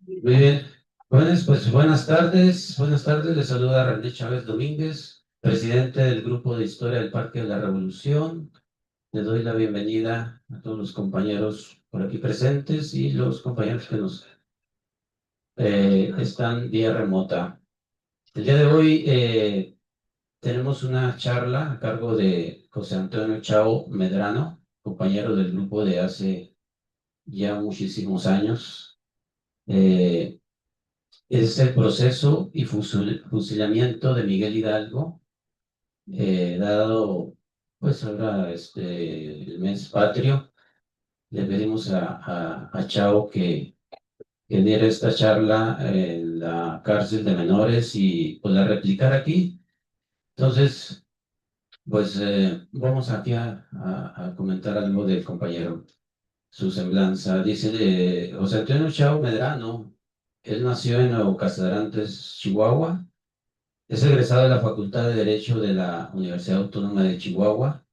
Muy bien. Buenas tardes. Les saluda René Chávez Domínguez, presidente del Grupo de Historia del Parque de la Revolución. Le doy la bienvenida a todos los compañeros por aquí presentes y los compañeros que nos están vía remota. El día de hoy tenemos una charla a cargo de José Antonio Chao Medrano, compañero del grupo de hace ya muchísimos años. Eh, Es el proceso y fusilamiento de Miguel Hidalgo, dado pues ahora el mes patrio. Le pedimos a Chao que diera esta charla en la cárcel de menores y pues la replicar aquí. Entonces, pues vamos aquí a comentar algo del compañero, su semblanza. Dice José Antonio Chao Medrano, él nació en Nuevo Casadrantes, Chihuahua. Es egresado de la Facultad de Derecho de la Universidad Autónoma de Chihuahua.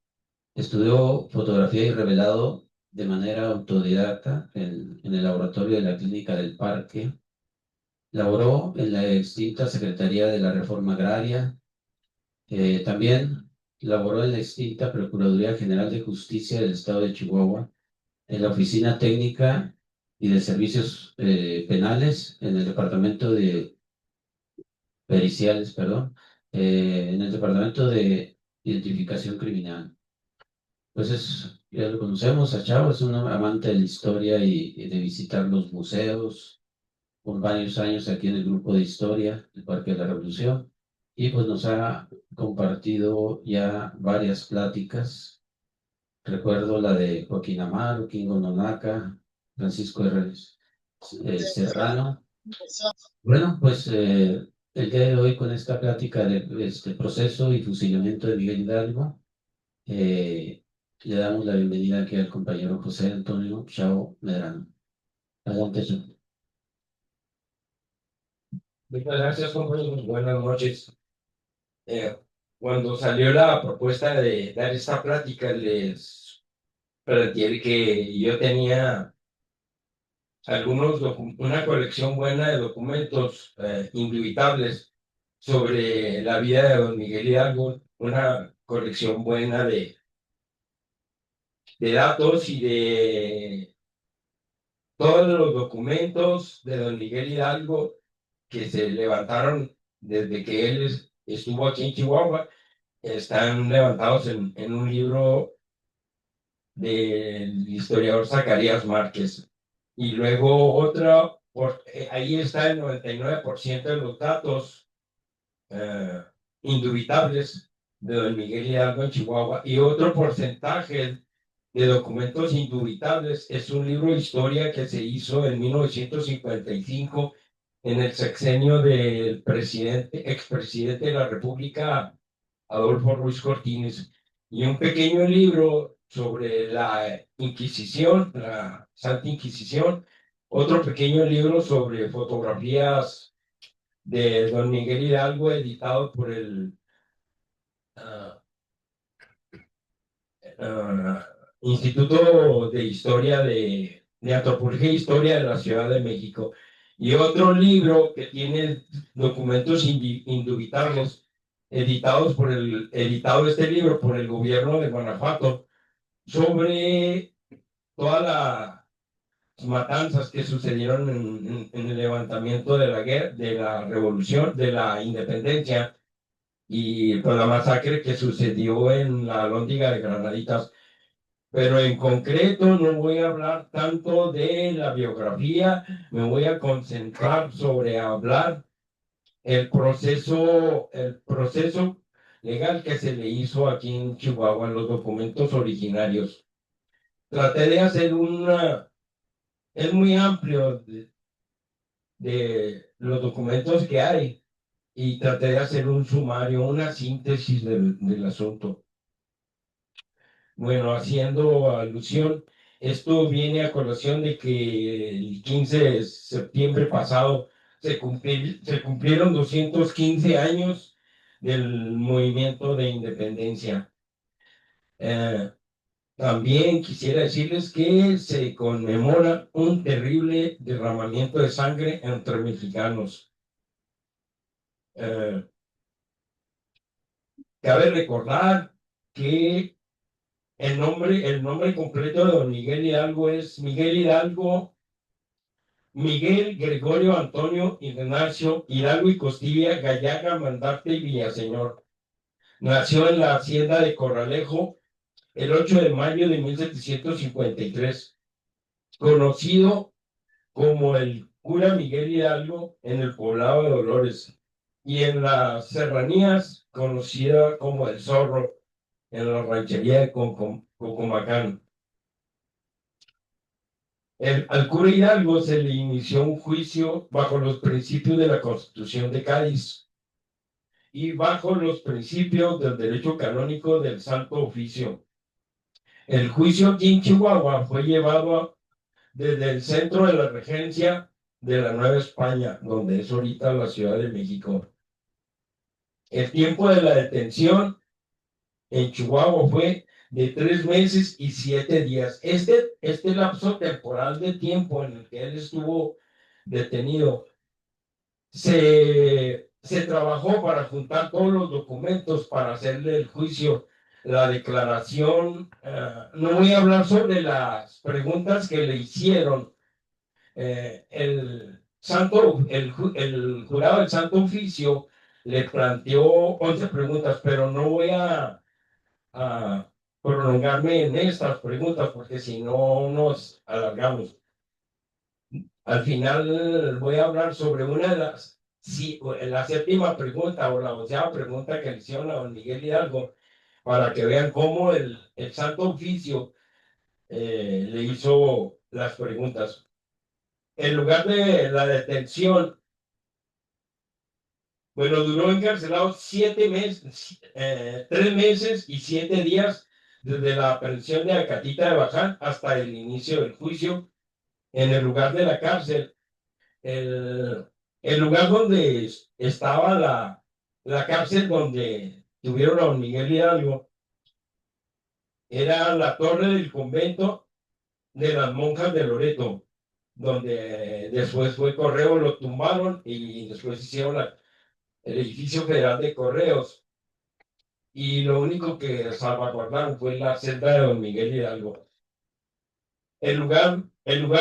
Estudió fotografía y revelado de manera autodidacta en el laboratorio de la Clínica del Parque. Laboró en la extinta Secretaría de la Reforma Agraria. También laboró en la extinta Procuraduría General de Justicia del Estado de Chihuahua, en la Oficina Técnica y de Servicios Penales, en el Departamento de Periciales, perdón, en el Departamento de Identificación Criminal. Pues ya lo conocemos, a Chavo, es un amante de la historia y de visitar los museos, con varios años aquí en el grupo de historia del Parque de la Revolución, y pues nos ha compartido ya varias pláticas. Recuerdo la de Joaquín Amaro, Kingo Nonaca, Francisco R. Serrano. Bueno, pues el día de hoy con esta plática de este proceso y fusilamiento de Miguel Hidalgo, eh, le damos la bienvenida aquí al compañero José Antonio Chao Medrano. Adelante, Chao. Muchas gracias, compañeros. Buenas noches. Eh, Cuando salió la propuesta de dar esta plática, les planteé que yo tenía una colección buena de documentos indubitables sobre la vida de don Miguel Hidalgo, una colección buena de datos y de todos los documentos de don Miguel Hidalgo que se levantaron desde que él estuvo aquí en Chihuahua. Están levantados en un libro del historiador Zacarías Márquez. Y luego ahí está el 99% de los datos eh, indubitables de don Miguel Hidalgo en Chihuahua. Y otro porcentaje de documentos indubitables es un libro de historia que se hizo en 1955 en el sexenio del expresidente de la República, Adolfo Ruiz Cortines, y un pequeño libro sobre la Inquisición, la Santa Inquisición, otro pequeño libro sobre fotografías de don Miguel Hidalgo, editado por el ah, ah, Instituto de Historia de Antropología e Historia de la Ciudad de México, y otro libro que tiene documentos indubitables editado este libro por el gobierno de Guanajuato, sobre todas las matanzas que sucedieron en el levantamiento de la guerra, de la revolución, de la independencia, y pues la masacre que sucedió en la Alhóndiga de Granaditas. Pero en concreto no voy a hablar tanto de la biografía, me voy a concentrar sobre hablar el proceso legal que se le hizo aquí en Chihuahua en los documentos originarios. Traté de hacer es muy amplio de los documentos que hay, y traté de hacer un sumario, una síntesis del asunto. Bueno, haciendo alusión, esto viene a colación de que el 15 de septiembre pasado se cumplieron 215 años del movimiento de independencia. Eh, También quisiera decirles que se conmemora un terrible derramamiento de sangre entre mexicanos. Eh, Cabe recordar que el nombre completo de don Miguel Hidalgo es Miguel Hidalgo, Miguel Gregorio Antonio Ignacio Hidalgo y Costilla Gallaga Mandarte y Villaseñor. Nació en la hacienda de Corralejo el 8 de mayo de 1753, conocido como el cura Miguel Hidalgo en el poblado de Dolores y en las serranías conocida como el Zorro en la ranchería de Cocomacán. Al cura Hidalgo se le inició un juicio bajo los principios de la Constitución de Cádiz y bajo los principios del derecho canónico del Santo Oficio. El juicio aquí en Chihuahua fue llevado desde el centro de la regencia de la Nueva España, donde es ahorita la Ciudad de México. El tiempo de la detención en Chihuahua fue de 3 meses y 7 días. Este lapso temporal de tiempo en el que él estuvo detenido, se trabajó para juntar todos los documentos para hacerle el juicio, la declaración. No voy a hablar sobre las preguntas que le hicieron. El jurado del Santo Oficio le planteó 11 preguntas, pero no voy a prolongarme en estas preguntas porque si no nos alargamos. Al final voy a hablar sobre una de la séptima pregunta o la 11ª pregunta que le hicieron a don Miguel Hidalgo para que vean cómo el Santo Oficio le hizo las preguntas. En lugar de la detención, bueno, duró encarcelado 7 meses, 3 meses y 7 días desde la aprehensión de Acatita de Baján hasta el inicio del juicio en el lugar de la cárcel. El, el lugar donde estaba la cárcel donde tuvieron a don Miguel Hidalgo era la torre del convento de las monjas de Loreto, donde después fue correo, lo tumbaron y después hicieron el edificio federal de correos. Y lo único que salvaguardaron fue la celda de don Miguel Hidalgo. El lugar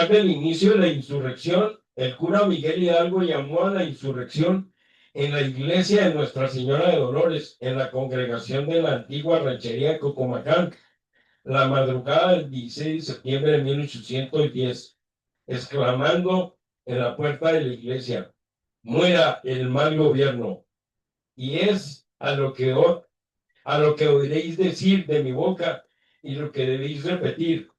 del inicio de la insurrección, el cura Miguel Hidalgo llamó a la insurrección en la iglesia de Nuestra Señora de Dolores, en la congregación de la antigua ranchería de Cocomacán, la madrugada del 16 de septiembre de 1810, exclamando en la puerta de la iglesia: muera el mal gobierno. Y es a lo que oiréis decir de mi boca y lo que debéis repetir.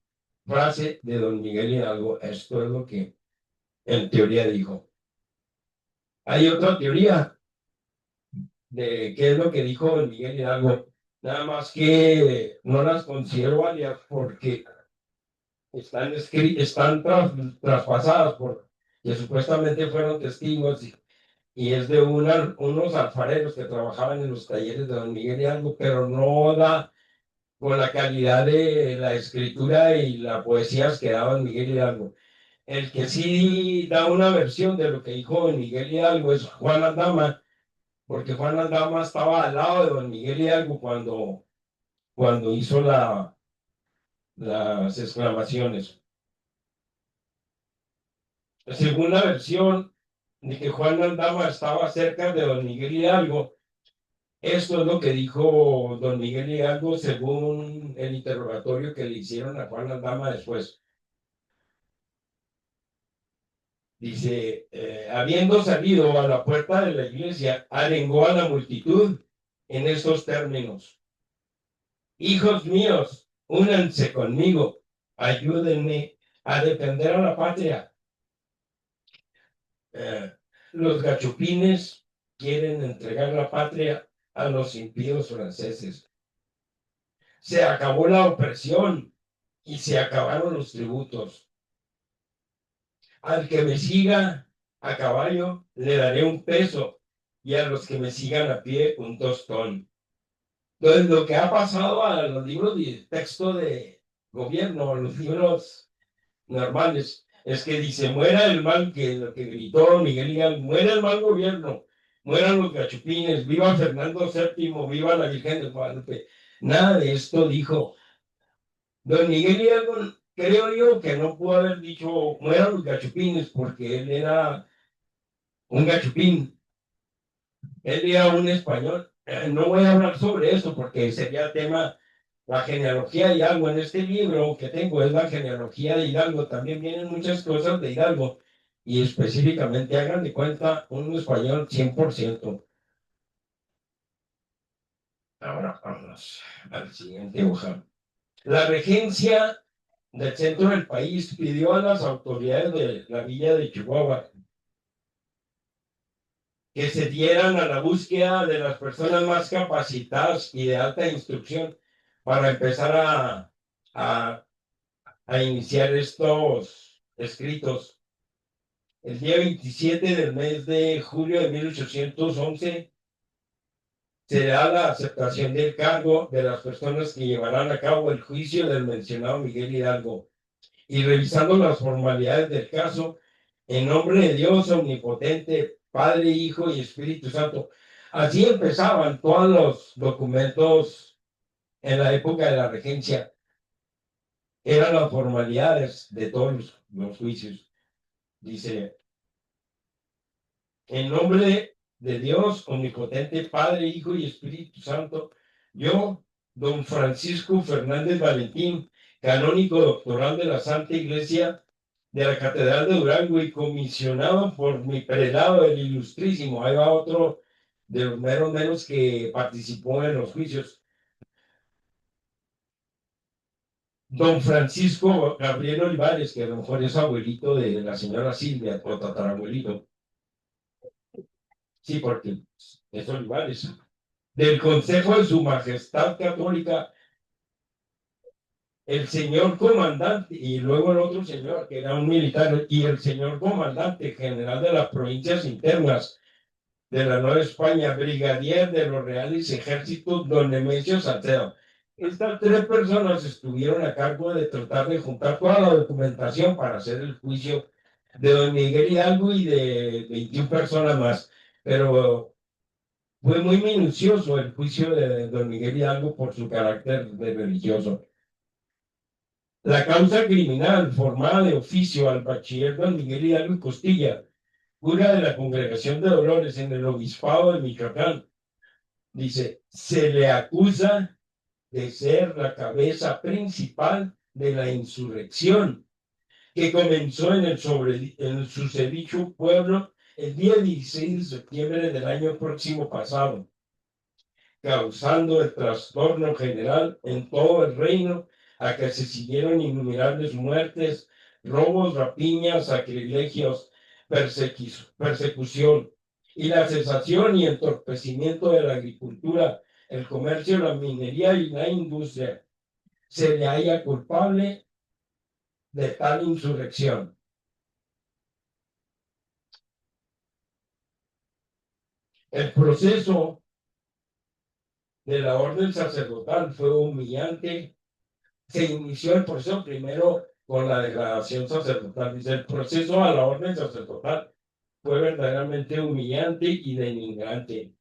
Frase de don Miguel Hidalgo. Esto es lo que en teoría dijo. Hay otra teoría de qué es lo que dijo don Miguel Hidalgo, nada más que no las considero válidas porque están traspasadas por que supuestamente fueron testigos y es de unos alfareros que trabajaban en los talleres de don Miguel Hidalgo, pero no da con la calidad de la escritura y la poesía que daba don Miguel Hidalgo. El que sí da una versión de lo que dijo don Miguel Hidalgo es Juan Aldama, porque Juan Aldama estaba al lado de don Miguel Hidalgo cuando hizo las exclamaciones. Según la versión de que Juan Aldama estaba cerca de don Miguel Hidalgo, esto es lo que dijo don Miguel Hidalgo según el interrogatorio que le hicieron a Juan Aldama después. Dice, habiendo salido a la puerta de la iglesia, arengó a la multitud en estos términos: hijos míos, únanse conmigo, ayúdenme a defender a la patria. Los gachupines quieren entregar la patria a los impíos franceses. Se acabó la opresión y se acabaron los tributos. Al que me siga a caballo le daré un peso y a los que me sigan a pie un tostón. Entonces, lo que ha pasado a los libros de texto de gobierno, los libros normales, es que dice, muera el mal, que lo que gritó Miguel Hidalgo, muera el mal gobierno, mueran los gachupines, viva Fernando VII, viva la Virgen de Guadalupe. Nada de esto dijo don Miguel Hidalgo. Creo yo que no pudo haber dicho mueran los gachupines, porque él era un gachupín, él era un español. No voy a hablar sobre eso porque sería tema. La genealogía de Hidalgo, en este libro que tengo, es la genealogía de Hidalgo. También vienen muchas cosas de Hidalgo y específicamente hagan de cuenta un español 100%. Ahora vamos al siguiente hoja. La regencia del centro del país pidió a las autoridades de la villa de Chihuahua que se dieran a la búsqueda de las personas más capacitadas y de alta instrucción para empezar a iniciar estos escritos. El día 27 del mes de julio de 1811 se da la aceptación del cargo de las personas que llevarán a cabo el juicio del mencionado Miguel Hidalgo. Y revisando las formalidades del caso, en nombre de Dios omnipotente, Padre, Hijo y Espíritu Santo. Así empezaban todos los documentos en la época de la regencia. Eran las formalidades de todos los juicios. Dice, en nombre de Dios omnipotente, Padre, Hijo y Espíritu Santo, yo, don Francisco Fernández Valentín, canónigo doctoral de la Santa Iglesia de la Catedral de Durango y comisionado por mi prelado, el Ilustrísimo. Ahí va otro de los menos que participó en los juicios. Don Francisco Gabriel Olivares, que a lo mejor es abuelito de la señora Silvia, o tatarabuelito. Sí, porque es Olivares. Del Consejo de Su Majestad Católica, el señor comandante, y luego el otro señor, que era un militar, y el señor comandante general de las provincias internas de la Nueva España, brigadier de los Reales Ejércitos, don Nemesio Salcedo. Estas tres personas estuvieron a cargo de tratar de juntar toda la documentación para hacer el juicio de don Miguel Hidalgo y de 21 personas más. Pero fue muy minucioso el juicio de don Miguel Hidalgo por su carácter de religioso. La causa criminal formada de oficio al bachiller don Miguel Hidalgo y Costilla, cura de la Congregación de Dolores en el Obispado de Michoacán, dice, se le acusa de ser la cabeza principal de la insurrección que comenzó en el susodicho pueblo el día 16 de septiembre del año próximo pasado, causando el trastorno general en todo el reino, a que se siguieron innumerables muertes, robos, rapiñas, sacrilegios, persecución, y la cesación y entorpecimiento de la agricultura, el comercio, la minería y la industria. Se le halla culpable de tal insurrección. El proceso de la orden sacerdotal fue humillante. Se inició el proceso primero con la degradación sacerdotal. Dice, el proceso a la orden sacerdotal fue verdaderamente humillante y denigrante.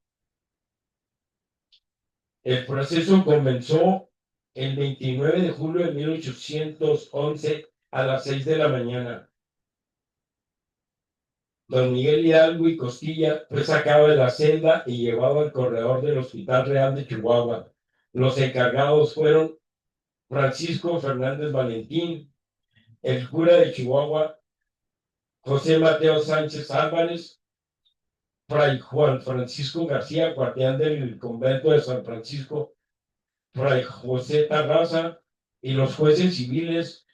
El proceso comenzó el 29 de julio de 1811 a las 6 de la mañana. Don Miguel Hidalgo y Costilla fue sacado de la celda y llevado al corredor del Hospital Real de Chihuahua. Los encargados fueron Francisco Fernández Valentín, el cura de Chihuahua, José Mateo Sánchez Álvarez, Fray Juan Francisco García, guardián del convento de San Francisco, Fray José Tarraza, y los jueces civiles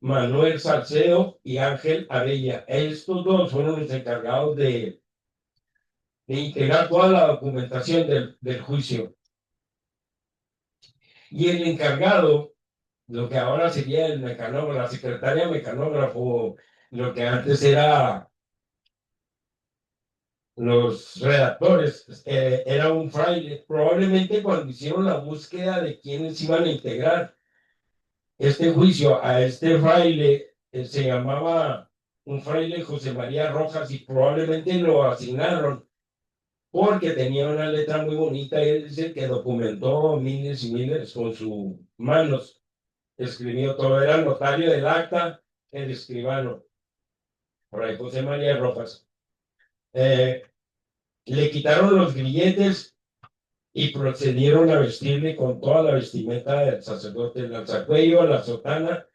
Manuel Salcedo y Ángel Arella. Estos dos fueron los encargados de integrar toda la documentación del juicio. Y el encargado, lo que ahora sería el mecanógrafo, la secretaria mecanógrafo, lo que antes era los redactores, era un fraile. Probablemente cuando hicieron la búsqueda de quiénes iban a integrar, este juicio a este fraile, se llamaba un fraile José María Rojas, y probablemente lo asignaron porque tenía una letra muy bonita. Él dice que documentó miles y miles con sus manos, escribió todo, era el notario del acta, el escribano, por ahí José María Rojas. Eh, Le quitaron los grilletes y procedieron a vestirle con toda la vestimenta del sacerdote, el alzacuello, la sotana,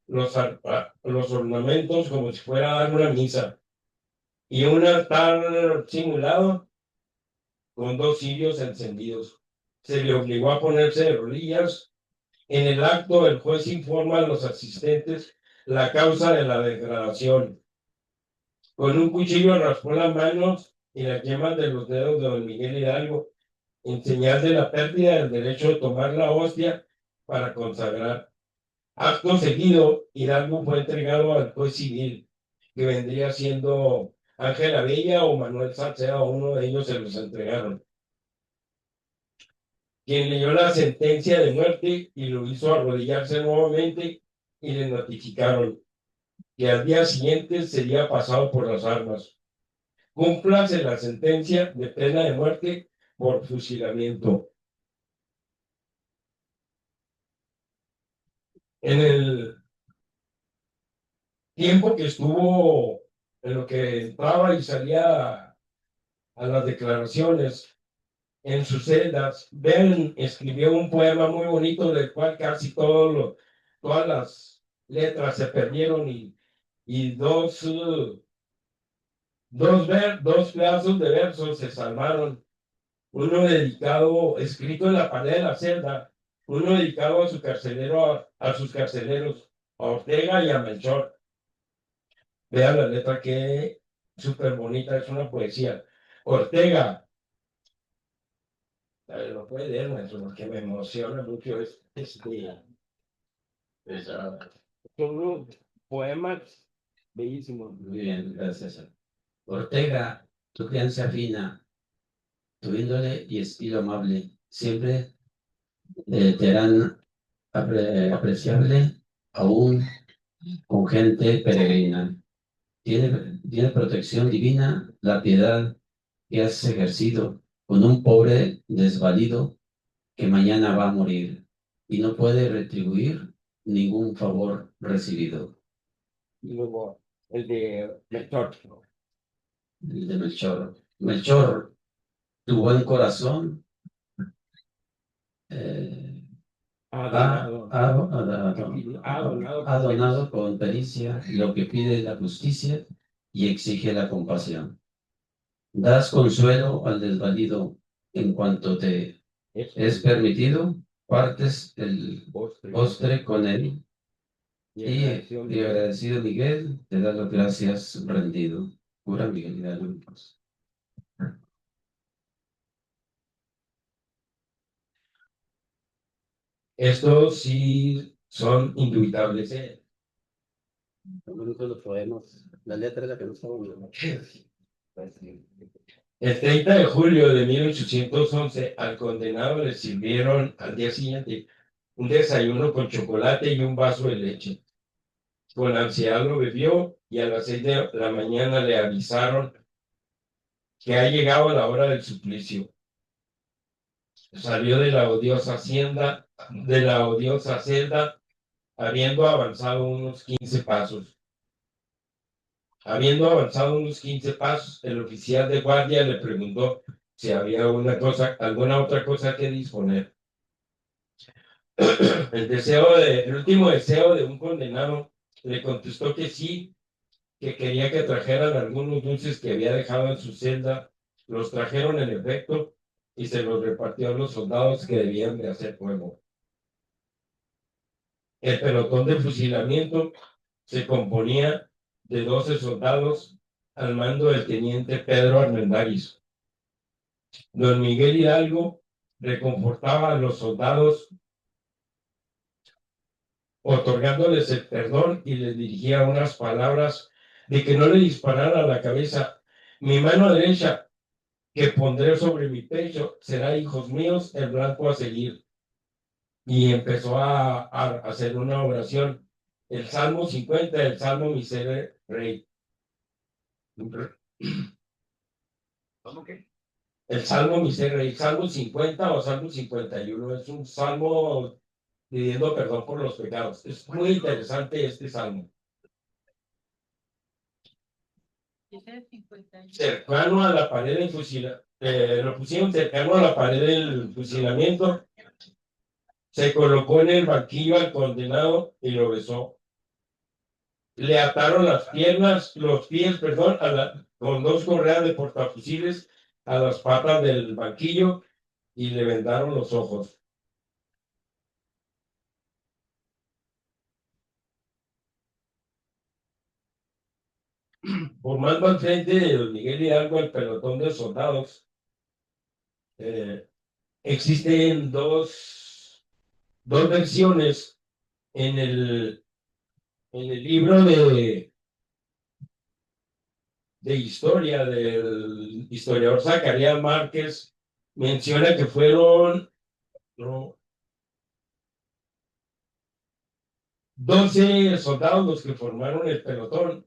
los ornamentos, como si fuera a dar una misa, y un altar simulado con dos cirios encendidos. Se le obligó a ponerse de rodillas. En el acto, el juez informa a los asistentes la causa de la degradación. Con un cuchillo raspó las manos y las yemas de los dedos de don Miguel Hidalgo, en señal de la pérdida del derecho de tomar la hostia para consagrar. Acto seguido, Hidalgo fue entregado al juez civil, que vendría siendo Ángela Bella o Manuel Salceda, uno de ellos se los entregaron, quien leyó la sentencia de muerte y lo hizo arrodillarse nuevamente, y le notificaron que al día siguiente sería pasado por las armas. Cúmplase la sentencia de pena de muerte por fusilamiento. En el tiempo que estuvo, en lo que entraba y salía a las declaraciones en sus celdas, Ben escribió un poema muy bonito del cual casi todas las letras se perdieron, y dos pedazos de versos se salvaron. Uno dedicado, escrito en la pared de la celda, uno dedicado a su carcelero, a sus carceleros, a Ortega y a Melchor. Vean la letra, que súper bonita, es una poesía. Ortega, a ver, lo puede leer, maestro, porque me emociona mucho son unos poemas bellísimos. Muy bien, gracias. Ortega, tu crianza fina, tu índole y estilo amable, siempre te harán apreciable aún con gente peregrina. Tiene protección divina la piedad que has ejercido con un pobre desvalido que mañana va a morir y no puede retribuir ningún favor recibido. Y luego el de Melchor. El de Melchor. Melchor, tu buen corazón eh, ha donado con pericia lo que pide la justicia y exige la compasión. Das consuelo al desvalido en cuanto te es permitido, partes el postre con él y agradecido Miguel te da las gracias rendido. Cura Miguel Hidalgo. Estos sí son indubitables. Los poemas, la letra es la que no estaba bien. El 30 de julio de 1811, al condenado le sirvieron al día siguiente un desayuno con chocolate y un vaso de leche. Con ansiedad lo bebió, y a las 6 de la mañana le avisaron que ha llegado la hora del suplicio. Salió de la odiosa celda, habiendo avanzado unos 15 pasos. Habiendo avanzado unos 15 pasos, el oficial de guardia le preguntó si había alguna otra cosa que disponer. El último deseo de un condenado, le contestó que sí, que quería que trajeran algunos dulces que había dejado en su celda. Los trajeron en efecto, y se los repartió a los soldados que debían de hacer fuego. El pelotón de fusilamiento se componía de 12 soldados al mando del teniente Pedro Armendáriz. Don Miguel Hidalgo reconfortaba a los soldados, otorgándoles el perdón, y les dirigía unas palabras de que no le disparara a la cabeza. Mi mano derecha, que pondré sobre mi pecho, será, hijos míos, el blanco a seguir. y empezó a hacer una oración. El Salmo 50, el Salmo Misere Rey. ¿Cómo que? El Salmo Misere Rey, Salmo 50 o Salmo 51 es un salmo pidiendo perdón por los pecados. Es muy interesante este salmo. Cercano a la pared del fusilamiento, lo pusieron cercano a la pared del fusilamiento, se colocó en el banquillo al condenado y lo besó. Le ataron las piernas, los pies, perdón, con dos correas de portafusiles a las patas del banquillo y le vendaron los ojos. Formando al frente de don Miguel Hidalgo el pelotón de soldados, existen dos versiones en el libro de historia del historiador Zacarías Márquez. Menciona que fueron, no, 12 soldados los que formaron el pelotón.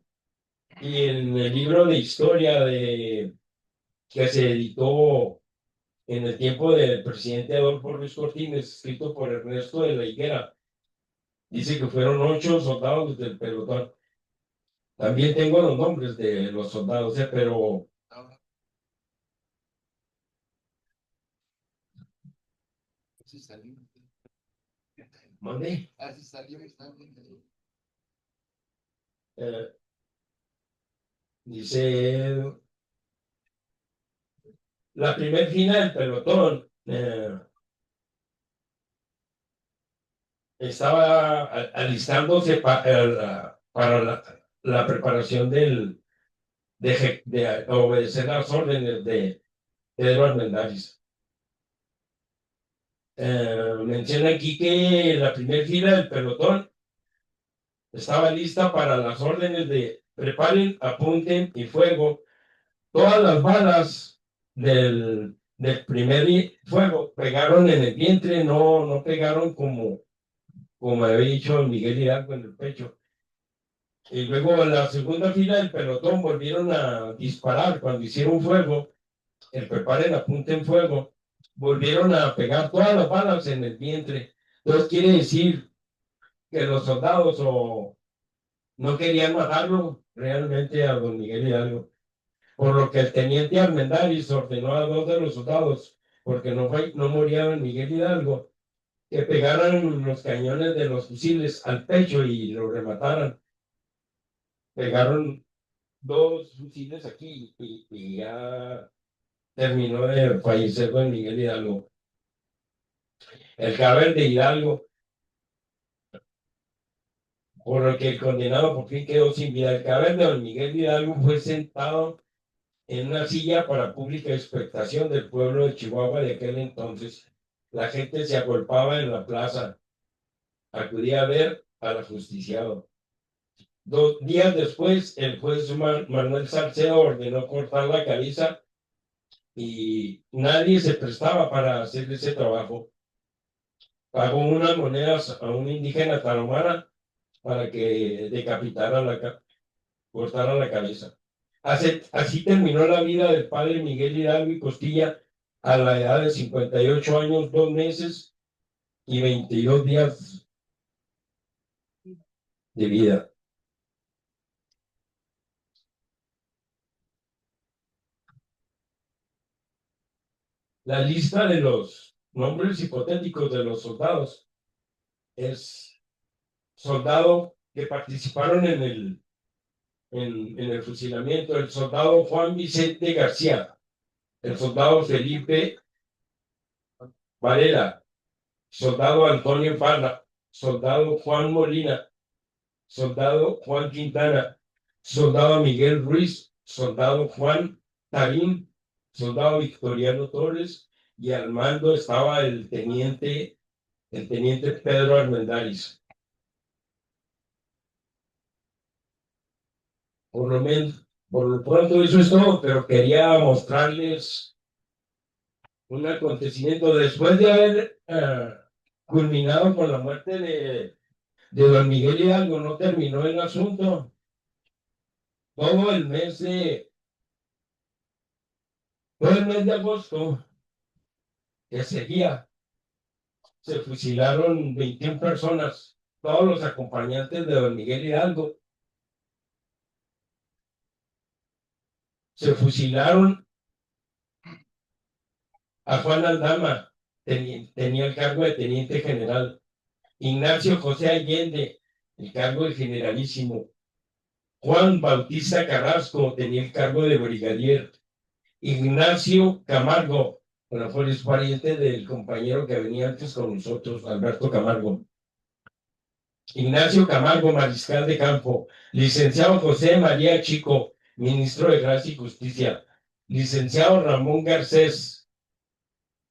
Y en el libro de historia que se editó en el tiempo del presidente Adolfo Ruiz Cortines, escrito por Ernesto de la Higuera, dice que fueron 8 soldados del pelotón. También tengo los nombres de los soldados, pero ¿mande? Dice la primera fila del pelotón estaba alistándose para la preparación de obedecer las órdenes de Pedro Armendáriz. Menciona aquí que la primera fila del pelotón estaba lista para las órdenes de preparen, apunten y fuego. Todas las balas del primer fuego pegaron en el vientre, no pegaron como había dicho Miguel Hidalgo en el pecho. Y luego en la segunda fila del pelotón volvieron a disparar cuando hicieron fuego, el preparen, apunten fuego, volvieron a pegar todas las balas en el vientre. Entonces quiere decir que los soldados no querían matarlo realmente a don Miguel Hidalgo, por lo que el teniente Armendáriz ordenó a 2 de los soldados, porque no moría don Miguel Hidalgo, que pegaran los cañones de los fusiles al pecho y lo remataran. Pegaron 2 fusiles aquí y ya terminó de fallecer don Miguel Hidalgo. El cadáver de Hidalgo, por lo que el condenado por fin quedó sin vida. El cadáver de don Miguel Hidalgo fue sentado en una silla para pública expectación del pueblo de Chihuahua de aquel entonces. La gente se agolpaba en la plaza, acudía a ver al ajusticiado. 2 días después, el juez Manuel Salcedo ordenó cortar la cabeza y nadie se prestaba para hacer ese trabajo. Pagó unas monedas a un indígena tarahumara para que cortara la cabeza. Así terminó la vida del padre Miguel Hidalgo y Costilla a la edad de 58 años, 2 meses y 22 días de vida. La lista de los nombres hipotéticos de los soldados es soldado que participaron en el fusilamiento, el soldado Juan Vicente García, el soldado Felipe Varela, soldado Antonio Fala, soldado Juan Molina, soldado Juan Quintana, soldado Miguel Ruiz, soldado Juan Tarín, soldado Victoriano Torres, y al mando estaba el teniente Pedro Armendáriz. Por lo pronto eso es todo, pero quería mostrarles un acontecimiento después de haber culminado con la muerte de don Miguel Hidalgo, no terminó el asunto. Todo el mes de agosto que seguía, se fusilaron 21 personas, todos los acompañantes de don Miguel Hidalgo. Se fusilaron a Juan Aldama, tenía el cargo de teniente general. Ignacio José Allende, el cargo de generalísimo. Juan Bautista Carrasco tenía el cargo de brigadier. Ignacio Camargo, a lo mejor es pariente del compañero que venía antes con nosotros, Alberto Camargo. Ignacio Camargo, mariscal de campo. Licenciado José María Chico, ministro de Gracia y Justicia. Licenciado Ramón Garcés.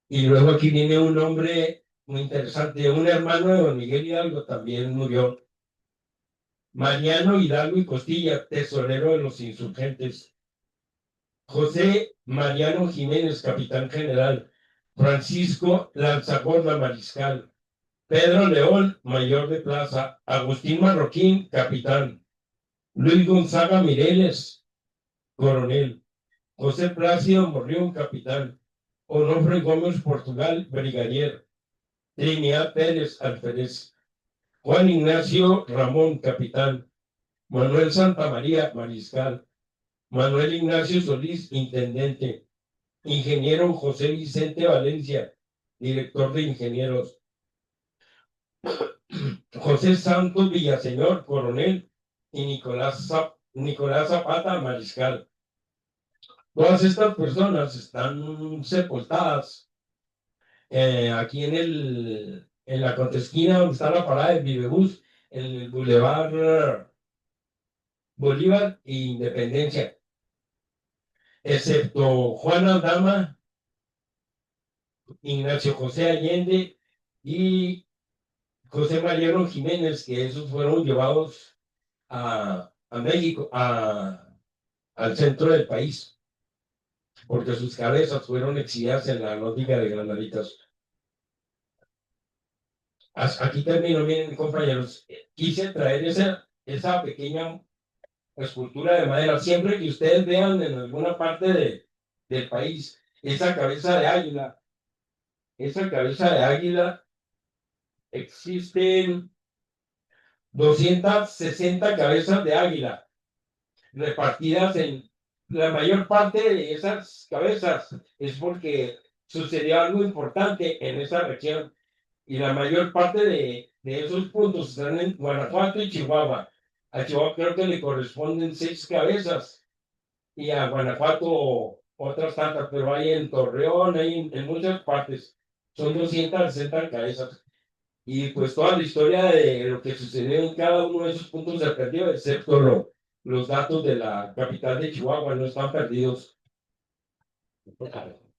Y luego aquí viene un nombre muy interesante, un hermano de don Miguel Hidalgo también murió. Mariano Hidalgo y Costilla, tesorero de los insurgentes. José Mariano Jiménez, capitán general. Francisco Lanzagorda, mariscal. Pedro León, mayor de plaza. Agustín Marroquín, capitán. Luis Gonzaga Mireles, coronel. José Plácido Morrión, capitán. Onofre Gómez Portugal, brigadier. Trinidad Pérez, alférez. Juan Ignacio Ramón, capitán. Manuel Santamaría, mariscal. Manuel Ignacio Solís, intendente. Ingeniero José Vicente Valencia, director de ingenieros. José Santos Villaseñor, coronel. Y Nicolás Zapata, mariscal. Todas estas personas están sepultadas aquí en la contraesquina donde está la parada de Vivebús, en el Boulevard Bolívar e Independencia, excepto Juan Aldama, Ignacio José Allende y José Mariano Jiménez, que esos fueron llevados a México, al centro del país, porque sus cabezas fueron exhibidas en la lóndiga de Granaditas. Aquí termino, miren, compañeros. Quise traer esa pequeña escultura de madera. Siempre que ustedes vean en alguna parte del país esa cabeza de águila, existen 260 cabezas de águila repartidas en la mayor parte de esas cabezas. Es porque sucedió algo importante en esa región y la mayor parte de esos puntos están en Guanajuato y Chihuahua. A Chihuahua creo que le corresponden 6 cabezas y a Guanajuato otras tantas, pero hay en Torreón, hay en muchas partes. Son 260 cabezas. Y pues toda la historia de lo que sucedió en cada uno de esos puntos se perdió, excepto los datos de la capital de Chihuahua, no están perdidos.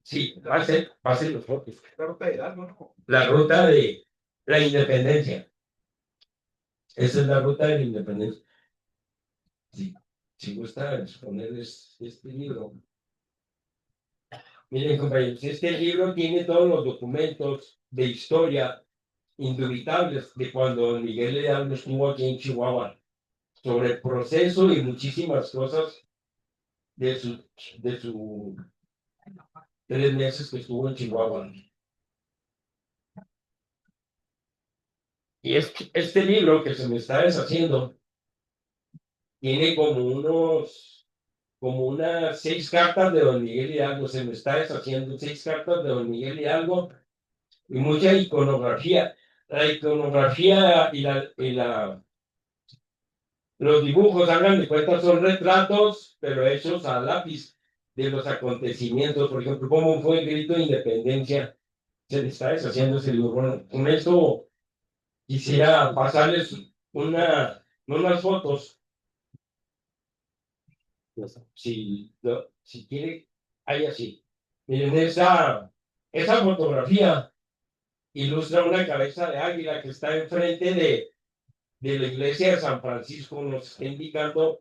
Sí, va a ser los fotos. La ruta de Hidalgo, ¿no? La ruta de la independencia. Esa es la ruta de la independencia. Sí, si gusta exponerles este libro. Miren, compañeros, este libro tiene todos los documentos de historia indubitables de cuando Miguel Hidalgo estuvo aquí en Chihuahua, sobre el proceso y muchísimas cosas de su 3 meses que estuvo en Chihuahua. Y este libro que se me está deshaciendo tiene como unas 6 cartas de don Miguel Hidalgo, se me está deshaciendo 6 cartas de don Miguel Hidalgo y mucha iconografía. La iconografía los dibujos, hagan de cuenta, son retratos, pero hechos a lápiz de los acontecimientos. Por ejemplo, cómo fue el grito de independencia. Se le está deshaciendo ese libro. Bueno, con esto quisiera pasarles unas fotos. Si quiere, hay así. Miren, esa fotografía ilustra una cabeza de águila que está enfrente de la iglesia de San Francisco, nos está indicando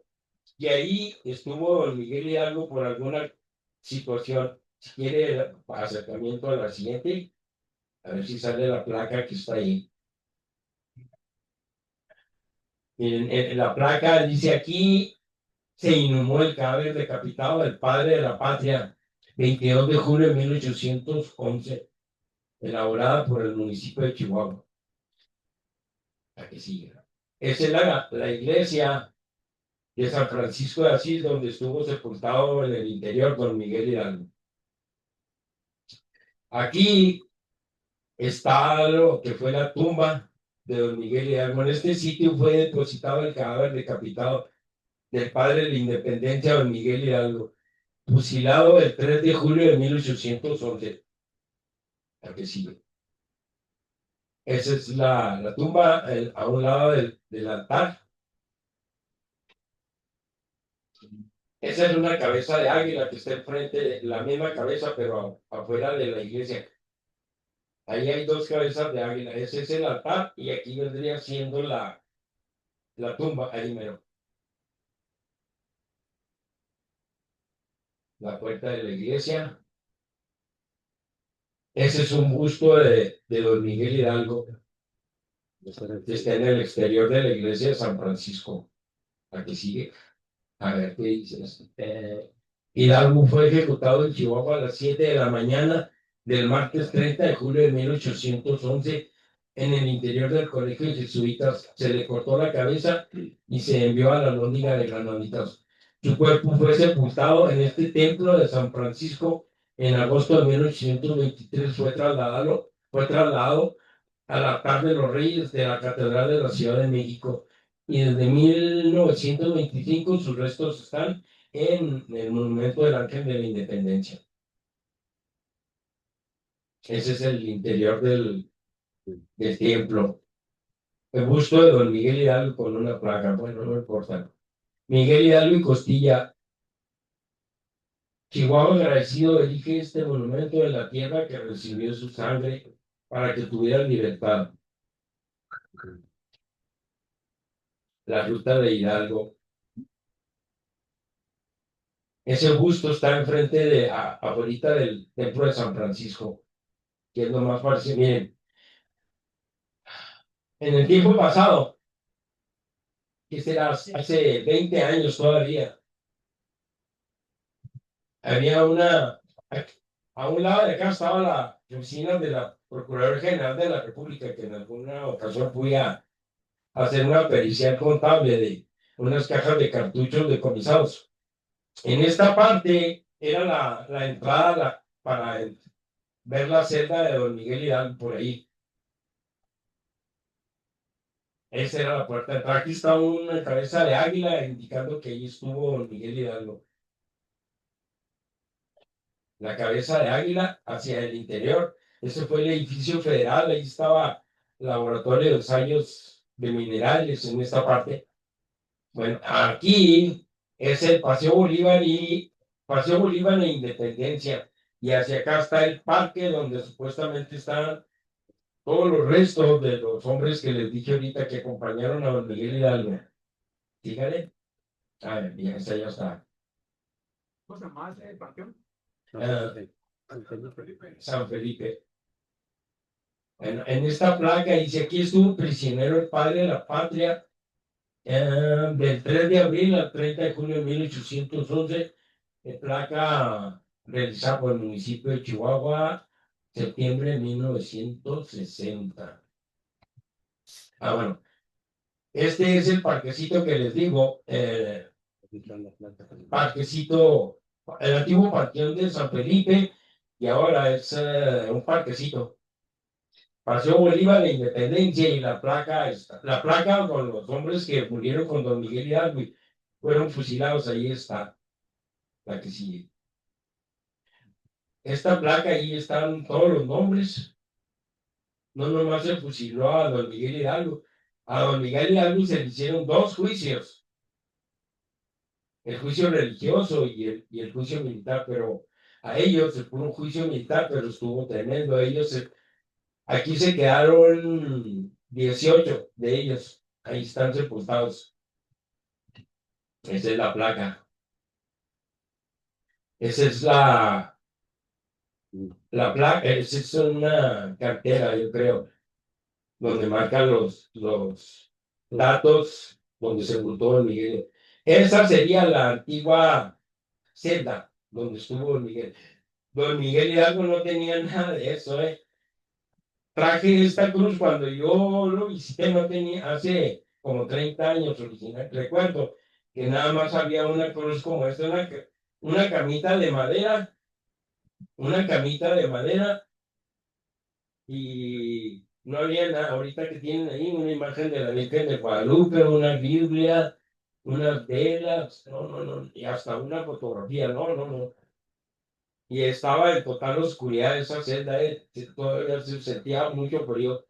que ahí estuvo don Miguel Hidalgo por alguna situación. Si quiere acercamiento a la siguiente. A ver si sale la placa que está ahí. Miren, en la placa dice aquí, se inhumó el cadáver decapitado del padre de la patria, 22 de julio de 1811, elaborada por el municipio de Chihuahua. La que sigue. Esa es la iglesia de San Francisco de Asís, donde estuvo sepultado en el interior don Miguel Hidalgo. Aquí está lo que fue la tumba de don Miguel Hidalgo. En este sitio fue depositado el cadáver decapitado del padre de la independencia, don Miguel Hidalgo, fusilado el 3 de julio de 1811. La que sigue. Esa es la tumba a un lado del altar. Esa es una cabeza de águila que está enfrente, la misma cabeza, pero afuera de la iglesia. Ahí hay dos cabezas de águila. Ese es el altar y aquí vendría siendo la tumba, ahí mero. La puerta de la iglesia. Ese es un busto de don Miguel Hidalgo, que está en el exterior de la iglesia de San Francisco. Aquí sigue. A ver qué dices. Hidalgo fue ejecutado en Chihuahua a las 7 de la mañana del martes 30 de julio de 1811 en el interior del colegio de jesuitas. Se le cortó la cabeza y se envió a la lóndiga de granaditas. Su cuerpo fue sepultado en este templo de San Francisco en agosto de 1823. Fue trasladado al altar de los Reyes de la Catedral de la Ciudad de México. Y desde 1925 sus restos están en el Monumento del Ángel de la Independencia. Ese es el interior del templo. El busto de don Miguel Hidalgo con una placa. Bueno, no importa. Miguel Hidalgo y Costilla. Chihuahua agradecido elige este monumento de la tierra que recibió su sangre para que tuviera libertad. La ruta de Hidalgo. Ese busto está enfrente afuera del templo de San Francisco, que es lo más parecido. Miren, en el tiempo pasado, que será hace 20 años todavía, había a un lado de acá estaba la oficina de la Procuraduría General de la República, que en alguna ocasión fui a hacer una pericial contable de unas cajas de cartuchos decomisados. En esta parte era la entrada para ver la celda de don Miguel Hidalgo por ahí. Esa era la puerta de entrada. Aquí está una cabeza de águila indicando que allí estuvo don Miguel Hidalgo. La cabeza de águila hacia el interior. Ese fue el edificio federal. Ahí estaba el laboratorio de ensayos de minerales en esta parte. Bueno, aquí es el Paseo Bolívar e Independencia. Y hacia acá está el parque donde supuestamente están todos los restos de los hombres que les dije ahorita que acompañaron a don Miguel Hidalgo. Dígale. A ver, bien, esa ya está. Cosa más, Panteón. Ah, San Felipe. En esta placa dice, aquí estuvo prisionero el padre de la patria del 3 de abril al 30 de julio de 1811, placa realizada por el municipio de Chihuahua, septiembre de 1960. Bueno, este es el parquecito que les digo, parquecito, el antiguo panteón de San Felipe, y ahora es un parquecito. Paseo Bolívar, la Independencia y la placa con los hombres que murieron con don Miguel Hidalgo y fueron fusilados, ahí está, la que sigue. Esta placa, ahí están todos los nombres, no nomás se fusiló a don Miguel Hidalgo, a don Miguel Hidalgo se le hicieron dos juicios, el juicio religioso y el juicio militar, pero a ellos se puso un juicio militar, pero estuvo tremendo, aquí se quedaron 18 de ellos, ahí están sepultados. Esa es la placa. Esa es La placa es una cartera, yo creo, donde marcan los datos donde se ocultó Don Miguel. Esa sería la antigua celda donde estuvo Don Miguel. Don Miguel Hidalgo no tenía nada de eso, ¿eh? Traje esta cruz cuando yo lo visité, no tenía, hace como 30 años original, recuerdo que nada más había una cruz como esta, una camita de madera, una camita de madera, y no había nada. Ahorita que tienen ahí una imagen de la Virgen de Guadalupe, una Biblia, unas velas, no, no, no, y hasta una fotografía, no, no, no. Y estaba en total oscuridad esa celda, todavía se sentía mucho frío.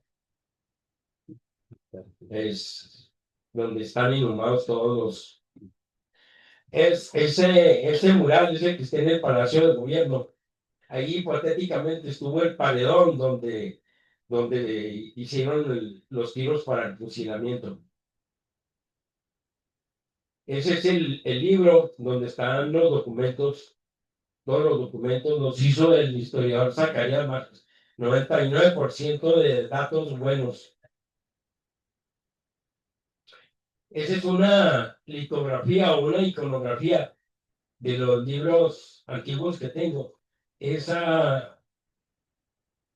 Es donde están inhumados todos los... ese mural, ese que está en el Palacio de Gobierno. Ahí hipotéticamente estuvo el paredón donde hicieron los tiros para el fusilamiento. Ese es el libro donde están los documentos, todos los documentos los hizo el historiador Zacarías Márquez. 99% de datos buenos. Esa es una litografía o una iconografía de los libros antiguos que tengo. Esa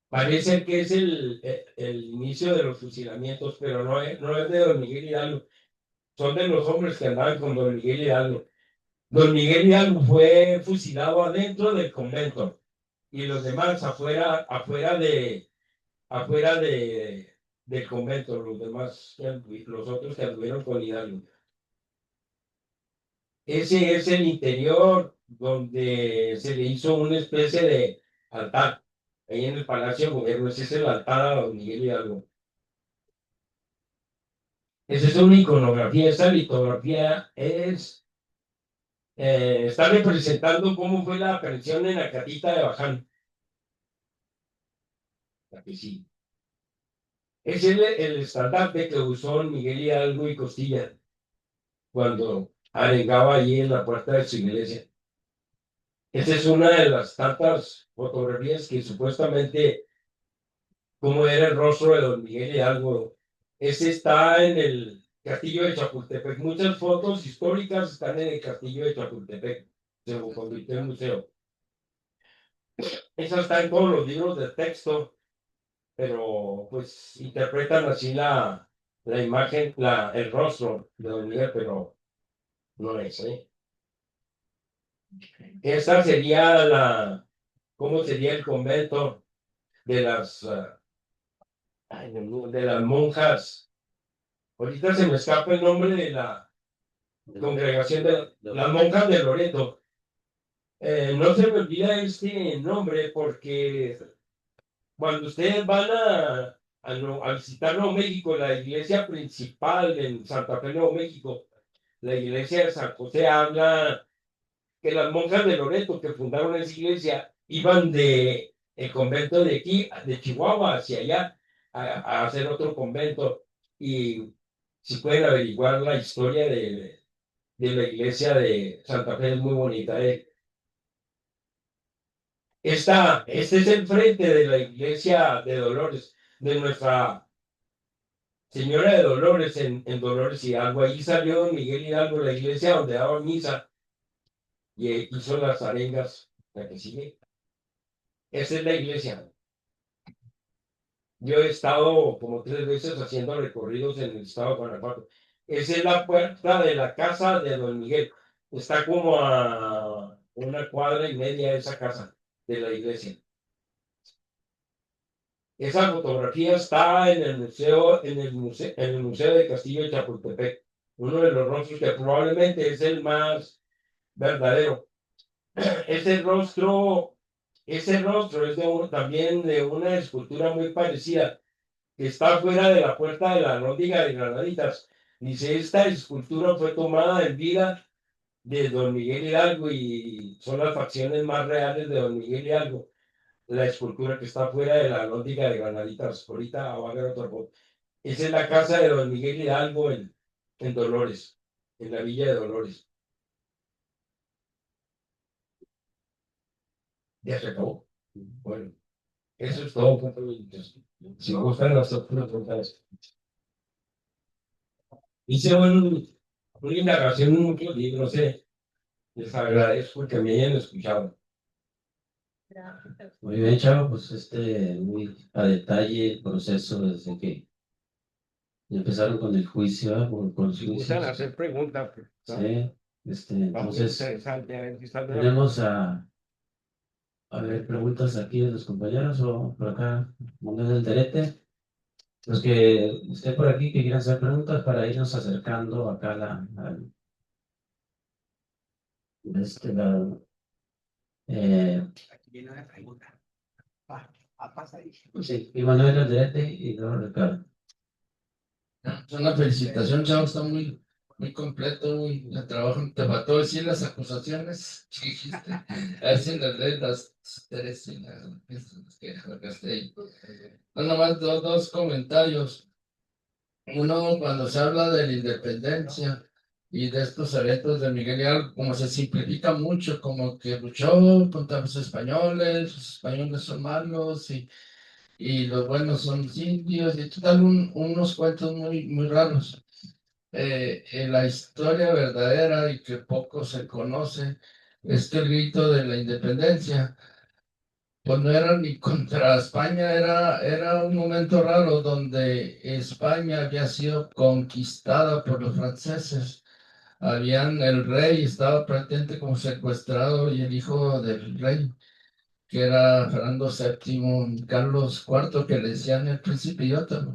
parece que es el inicio de los fusilamientos, pero no es de Don Miguel Hidalgo. Son de los hombres que andaban con Don Miguel Hidalgo. Don Miguel Hidalgo fue fusilado adentro del convento y los demás del convento, los demás, los otros que anduvieron con Hidalgo. Ese es el interior donde se le hizo una especie de altar, ahí en el Palacio de Gobierno. Ese es el altar a Don Miguel Hidalgo. Esa es una iconografía, esa litografía está representando cómo fue la aparición en la catita de Baján. La que sí. Es el estandarte que usó Miguel Hidalgo y Costilla cuando arengaba allí en la puerta de su iglesia. Esa es una de las tantas fotografías que supuestamente, como era el rostro de Don Miguel Hidalgo. Ese está en el castillo de Chapultepec. Muchas fotos históricas están en el castillo de Chapultepec. Se convirtió en museo. Esa está en todos los libros de texto, pero pues interpretan así la imagen, el rostro de Don Miguel, pero no es, ¿eh? Esta sería ¿cómo sería el convento de de las monjas? Ahorita se me escapa el nombre de la congregación de las monjas de Loreto. No se me olvida este nombre porque cuando ustedes van a visitar Nuevo México, la iglesia principal en Santa Fe, Nuevo México, la iglesia de San José, habla que las monjas de Loreto que fundaron esa iglesia iban de el convento de aquí, de Chihuahua, hacia allá, a hacer otro convento. Y si pueden averiguar la historia de la iglesia de Santa Fe, es muy bonita. Este es el frente de la iglesia de Dolores, de Nuestra Señora de Dolores en Dolores Hidalgo. Ahí salió Don Miguel Hidalgo, la iglesia donde daba misa y hizo las arengas, la que sigue. Esa es la iglesia. Yo he estado como 3 veces haciendo recorridos en el estado de Guanajuato. Esa es la puerta de la casa de Don Miguel. Está como a 1,5 cuadras de esa casa de la iglesia. Esa fotografía está en el museo de Castillo de Chapultepec. Uno de los rostros que probablemente es el más verdadero. Ese rostro, ese rostro es también de una escultura muy parecida que está fuera de la puerta de la Alhóndiga de Granaditas. Dice, esta escultura fue tomada en vida de Don Miguel Hidalgo y son las facciones más reales de Don Miguel Hidalgo. La escultura que está fuera de la Alhóndiga de Granaditas. Ahorita va a haber otra foto. Esa es la casa de Don Miguel Hidalgo en Dolores, en la Villa de Dolores. Ya se acabó. Bueno, eso es todo. Si gustan las otras preguntas. Hice una indagación en muchos libros, les agradezco que me hayan escuchado. Muy bien, Chavo, pues muy a detalle el proceso desde que empezaron con el juicio, ¿verdad? Con los Si gustan juicios. hacer preguntas, pues, Sí, está muy entonces interesante. A ver si sale tenemos a ver preguntas aquí de los compañeros o por acá, Manuel del Terete. Los que estén por aquí que quieran hacer preguntas para irnos acercando acá de este lado. Aquí viene una pregunta. Pasa ahí. Sí, y Manuel del Terete y luego Ricardo. Es una felicitación, chavo, está muy completo, el trabajo. Te faltó decir las acusaciones que dijiste. A ver si las lees las tres y las que marcaste ahí. No, nomás dos comentarios. Uno, cuando se habla de la independencia y de estos eventos de Miguel Hidalgo, como se simplifica mucho, como que luchó contra los españoles son malos y los buenos son los indios, y total, unos cuentos muy raros. En la historia verdadera y que poco se conoce, es que el grito de la independencia, pues no era ni contra España, era un momento raro donde España había sido conquistada por los franceses. El rey estaba prácticamente como secuestrado y el hijo del rey, que era Fernando VII, Carlos IV, que le decían el príncipe idiota,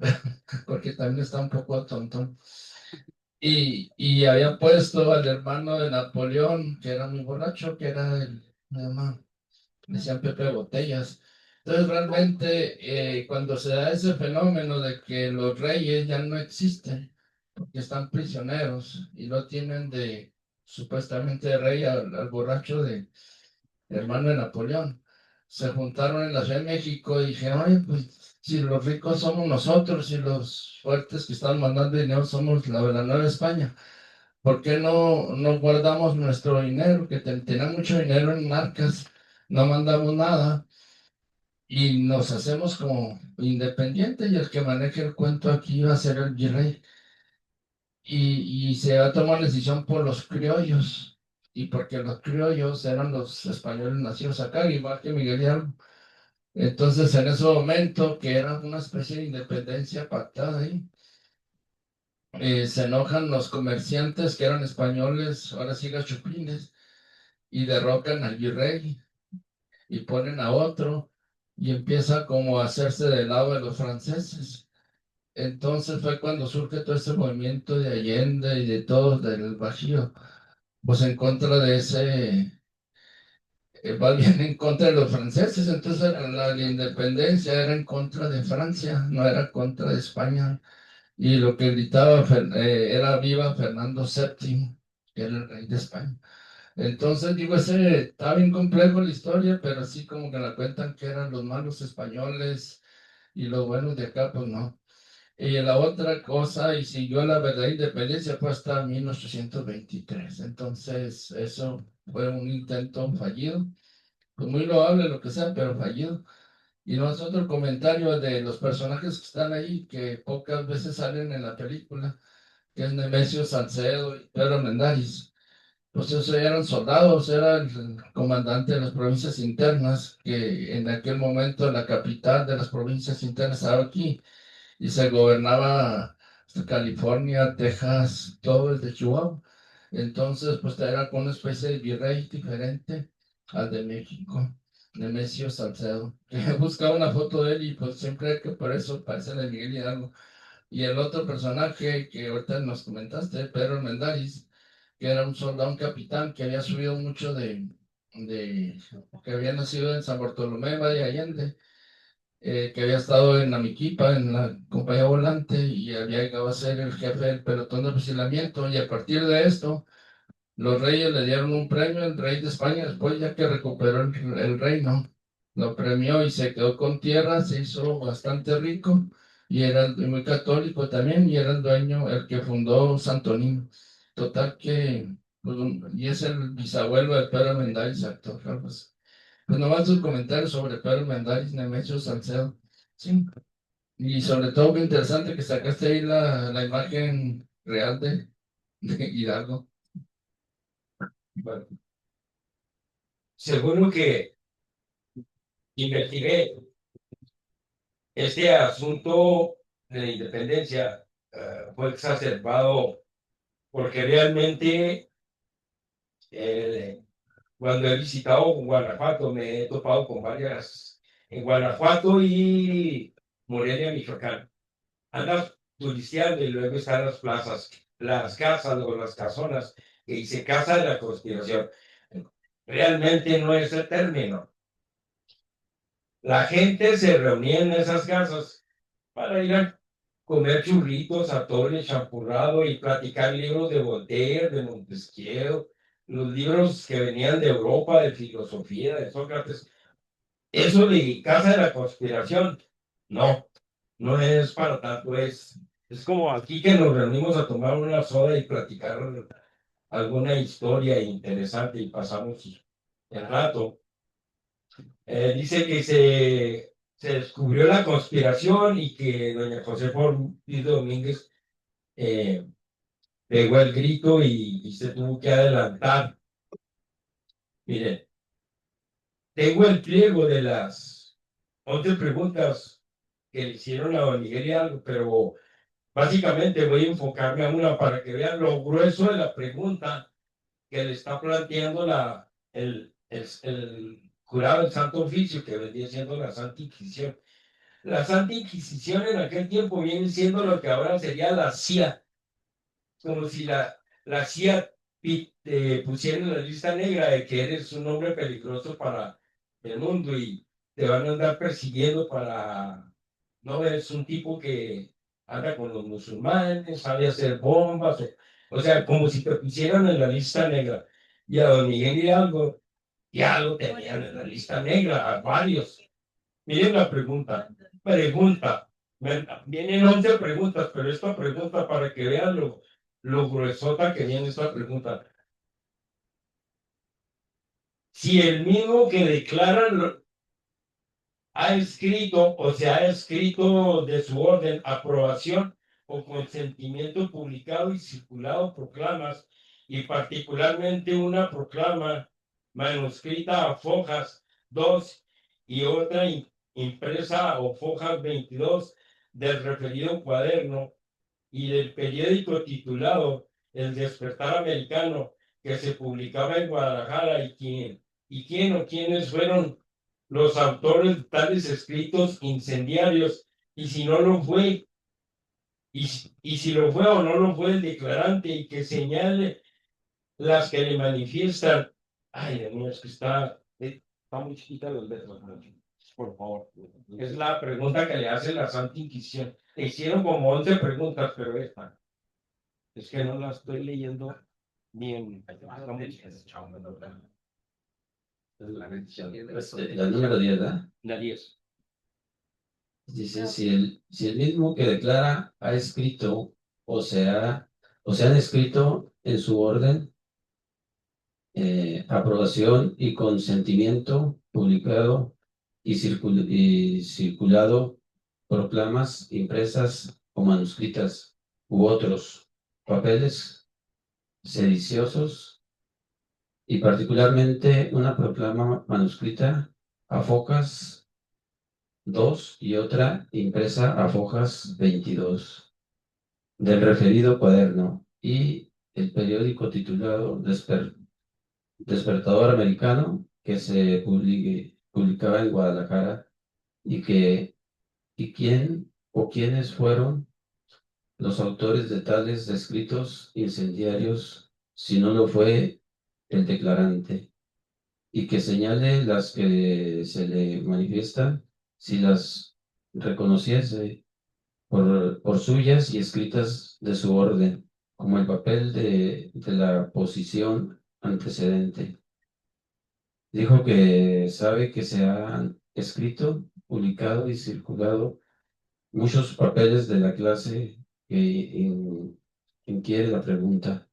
porque también está un poco tontón. Y había puesto al hermano de Napoleón, que era muy borracho, que era me llama, le decían Pepe Botellas. Entonces realmente cuando se da ese fenómeno de que los reyes ya no existen, porque están prisioneros y lo tienen de supuestamente rey al borracho de hermano de Napoleón. Se juntaron en la Ciudad de México y dijeron, oye, pues si los ricos somos nosotros y los fuertes que están mandando dinero somos la Nueva España, ¿por qué no guardamos nuestro dinero? Que tenemos mucho dinero en marcas, no mandamos nada y nos hacemos como independientes y el que maneje el cuento aquí va a ser el virrey. Y se va a tomar la decisión por los criollos y porque los criollos eran los españoles nacidos acá, igual que Miguel Hidalgo. Entonces, en ese momento, que era una especie de independencia pactada ahí, se enojan los comerciantes que eran españoles, ahora sí gachupines, y derrocan al virrey y ponen a otro y empieza como a hacerse del lado de los franceses. Entonces fue cuando surge todo ese movimiento de Allende y de todos del Bajío, pues en contra de va bien en contra de los franceses. Entonces la independencia era en contra de Francia, no era contra de España. Y lo que gritaba era viva Fernando VII, que era el rey de España. Entonces, digo, está bien complejo la historia, pero así como que la cuentan que eran los malos españoles y los buenos de acá, pues no. Y la otra cosa, y siguió la verdadera independencia, fue hasta 1823. Entonces, eso fue un intento fallido, pues muy loable lo que sea, pero fallido. Y nosotros comentario de los personajes que están ahí, que pocas veces salen en la película, que es Nemesio Salcedo y Pedro Mendaris. Pues esos eran soldados, era el comandante de las provincias internas, que en aquel momento la capital de las provincias internas estaba aquí y se gobernaba hasta California, Texas, todo el de Chihuahua. Entonces, pues era con una especie de virrey diferente al de México, Nemesio Salcedo. Que buscaba una foto de él y pues siempre que por eso parece de Miguel Hidalgo. Y el otro personaje que ahorita nos comentaste, Pedro Mendaris, que era un soldado, un capitán que había subido mucho que había nacido en San Bartolomé de Allende, que había estado en Amiquipa, en la compañía volante, y había llegado a ser el jefe del pelotón de fusilamiento. Y a partir de esto, los reyes le dieron un premio, el rey de España, después ya que recuperó el reino, lo premió y se quedó con tierra, se hizo bastante rico y era muy católico también y era el dueño, el que fundó Santo Niño. Total que, pues, y es el bisabuelo de Pedro Mendares, actor, algo así. Pues nomás tus comentarios sobre Pedro Mendaris, Nemesio Salcedo. Sí. Y sobre todo, muy interesante que sacaste ahí la imagen real de Hidalgo. Bueno, según lo que investigué, este asunto de la independencia fue exacerbado porque realmente cuando he visitado Guanajuato me he topado con varias en Guanajuato y Morelia, Michoacán. Andas turisteando y luego están las plazas, las casas o las casonas que dice casa de la conspiración. Realmente no es el término. La gente se reunía en esas casas para ir a comer churritos, atole, champurrado y platicar libros de Voltaire, de Montesquieu, los libros que venían de Europa, de filosofía, de Sócrates. Eso de casa de la conspiración, no, no es para tanto, es como aquí que nos reunimos a tomar una soda y platicar alguna historia interesante y pasamos el rato. Dice que se descubrió la conspiración y que doña Josefa Ortiz Domínguez pegó el grito y se tuvo que adelantar. Miren, tengo el pliego de las 11 preguntas que le hicieron a don Miguel Hidalgo, pero básicamente voy a enfocarme a una para que vean lo grueso de la pregunta que le está planteando el jurado del Santo Oficio, que vendría siendo la Santa Inquisición. La Santa Inquisición en aquel tiempo viene siendo lo que ahora sería la CIA, como si la CIA te pusiera en la lista negra de que eres un hombre peligroso para el mundo y te van a andar persiguiendo no es un tipo que anda con los musulmanes, sabe hacer bombas, o sea, como si te pusieran en la lista negra. Y a don Miguel Hidalgo ya lo tenían en la lista negra, a varios. Miren la pregunta, vienen 11 preguntas, pero esta pregunta para que vean lo gruesota que viene esta pregunta. Si el mismo que declara ha escrito o se ha escrito de su orden, aprobación o consentimiento publicado y circulado proclamas, y particularmente una proclama manuscrita a fojas 2 y otra impresa o fojas 22 del referido cuaderno y del periódico titulado El Despertar Americano, que se publicaba en Guadalajara, y quién o quiénes fueron los autores de tales escritos incendiarios, y si no lo fue, y si lo fue o no lo fue el declarante, y que señale las que le manifiestan. Ay, Dios mío, es que está muy chiquita los letras, por favor. Es la pregunta que le hace la Santa Inquisición. Le hicieron como 11 preguntas, pero esta. Es que no la estoy leyendo bien. La número 10, ¿verdad? La 10. Dice, si el mismo que declara ha escrito o se han escrito en su orden, aprobación y consentimiento publicado y circulado proclamas impresas o manuscritas u otros papeles sediciosos y particularmente una proclama manuscrita a focas 2 y otra impresa a fojas 22 del referido cuaderno y el periódico titulado Despertador Americano que se publicaba en Guadalajara y quién o quiénes fueron los autores de tales escritos incendiarios si no lo fue el declarante y que señale las que se le manifiestan si las reconociese por suyas y escritas de su orden, como el papel de la posición antecedente. Dijo que sabe que se han escrito, publicado y circulado muchos papeles de la clase que inquiere la pregunta.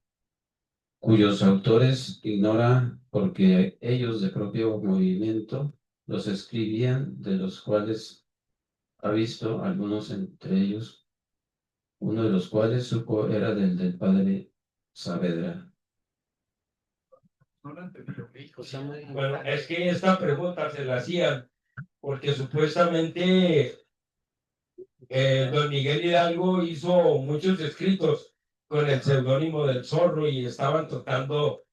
cuyos autores ignora porque ellos de propio movimiento los escribían, de los cuales ha visto algunos entre ellos, uno de los cuales supo era del padre Saavedra. No lo entendí lo que dijo. Bueno, es que esta pregunta se la hacían porque supuestamente don Miguel Hidalgo hizo muchos escritos con el seudónimo del Zorro y estaban tocando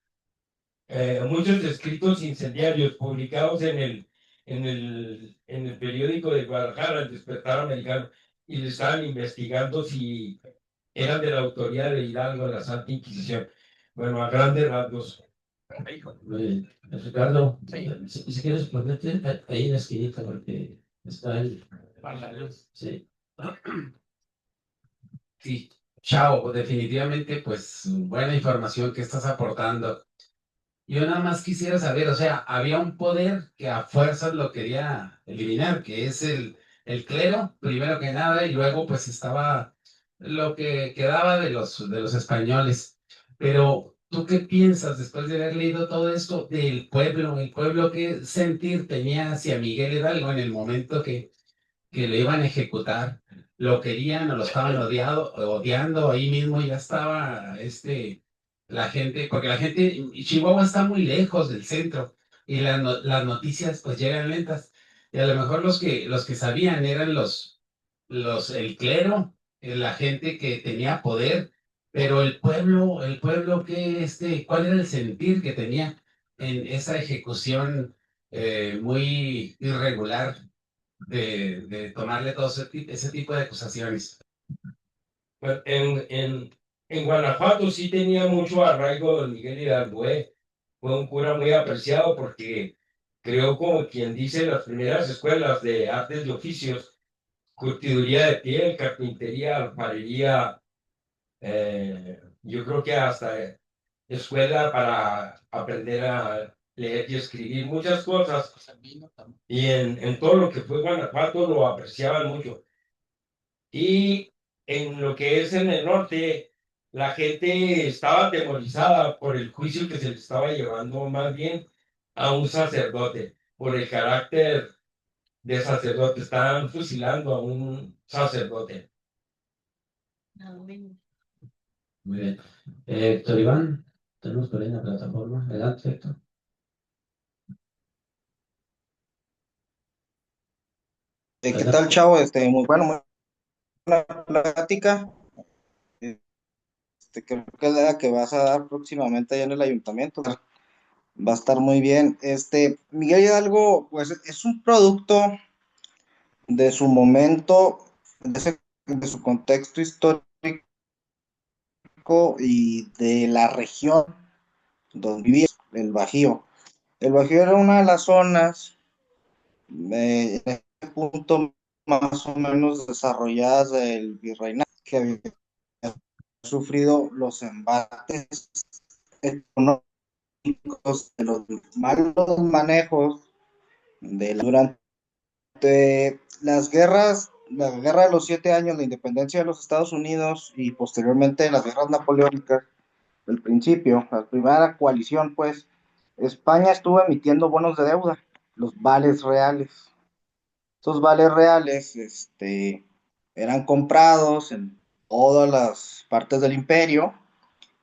muchos escritos incendiarios publicados en el periódico de Guadalajara, el Despertar Americano, y le estaban investigando si eran de la autoría de Hidalgo de la Santa Inquisición. Bueno, a grandes rasgos. Muy bien. Ricardo, Sí. si quieres ponerte ahí en la esquinita porque está ahí. Para la luz. Sí. Sí, chao, definitivamente, pues buena información que estás aportando. Yo nada más quisiera saber, o sea, había un poder que a fuerzas lo quería eliminar, que es el clero, primero que nada, y luego pues estaba lo que quedaba de los españoles. Pero, ¿tú qué piensas después de haber leído todo esto del pueblo? El pueblo, ¿qué sentir tenía hacia Miguel Hidalgo en el momento que lo iban a ejecutar? ¿Lo querían o lo estaban odiando? Ahí mismo ya estaba la gente, porque la gente, Chihuahua está muy lejos del centro y las noticias pues llegan lentas. Y a lo mejor los que sabían eran el clero, la gente que tenía poder, pero el pueblo ¿cuál era el sentir que tenía en esa ejecución muy irregular de tomarle todo ese tipo de acusaciones? Bueno, en Guanajuato sí tenía mucho arraigo don Miguel Hidalgo, ¿eh? Fue un cura muy apreciado porque creó, como quien dice, las primeras escuelas de artes y oficios, curtiduría de piel, carpintería, alfarería, yo creo que hasta escuela para aprender a leer y escribir muchas cosas. Y en todo lo que fue Guanajuato lo apreciaban mucho. Y en lo que es en el norte, la gente estaba atemorizada por el juicio que se le estaba llevando más bien a un sacerdote, por el carácter de sacerdote. Estaban fusilando a un sacerdote. Muy bien. Héctor Iván, tenemos por ahí en la plataforma. Adelante, Héctor. ¿Qué Adelante. tal, chavo? Muy bueno, muy buena plática. Creo que es la que vas a dar próximamente allá en el ayuntamiento. Va a estar muy bien. Miguel Hidalgo, pues es un producto de su momento, de su contexto histórico y de la región donde vivía, el Bajío. El Bajío era una de las zonas, en este punto más o menos desarrolladas del virreinato, que había sufrido los embates económicos de los malos manejos durante las guerras, la guerra de los 7 años, la independencia de los Estados Unidos y posteriormente las guerras napoleónicas, al principio, la primera coalición, pues, España estuvo emitiendo bonos de deuda, los vales reales. Estos vales reales, eran comprados en todas las partes del imperio